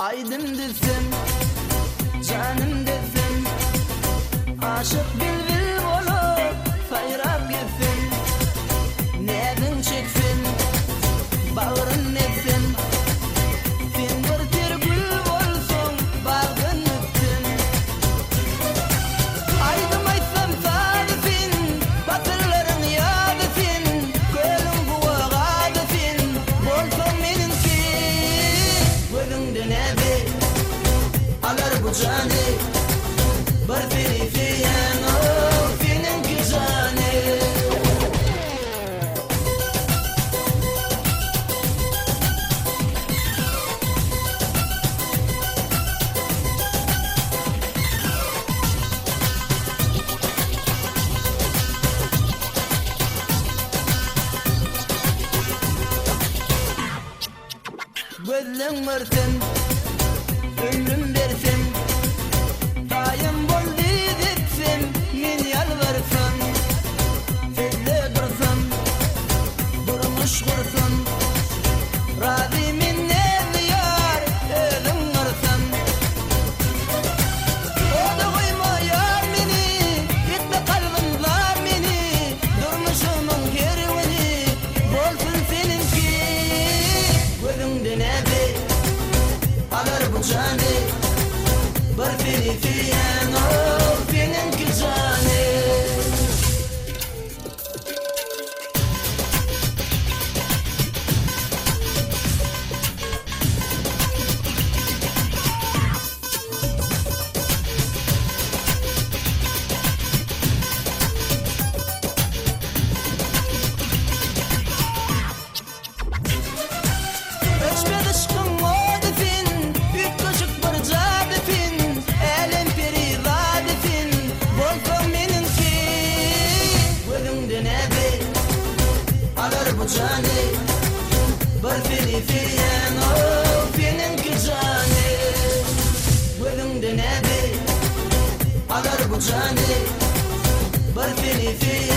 Aydım desem, canım desem, aşık bülbül olup sayrap gitsin. Nedin çeksin, bağrın etsin, sen bir gül olsun, bağın öpsün. Aydım aytsam sadefin, batırların yadefin, gölüm buvağa defin, bolsun meninki. Gözünden ebi, alır bu cani, bir ferifiyen o seninki cani. Gözün mırtın, ömrüm versin, dayım bol diyeceksin, min yalvarsın. Sizle dursun, durmuş kursun, razı minnet yar, özün mırsın. O da koyma yar meni, gitme kalbim zar meni, durmuşumun kerveni, bolsun seninki. Gözünden ebi, alır bu cani, bir ferifiyen o seninki cani. Öçmedi aşkım o defin, üç kaşık bir cadefin, elin peri zadefin, bolsun meninki. Gözünden ebi, alır bu cani, bir ferifiyen o seninki cani. Gözünden ebi, alır bu cani, bir ferifiyen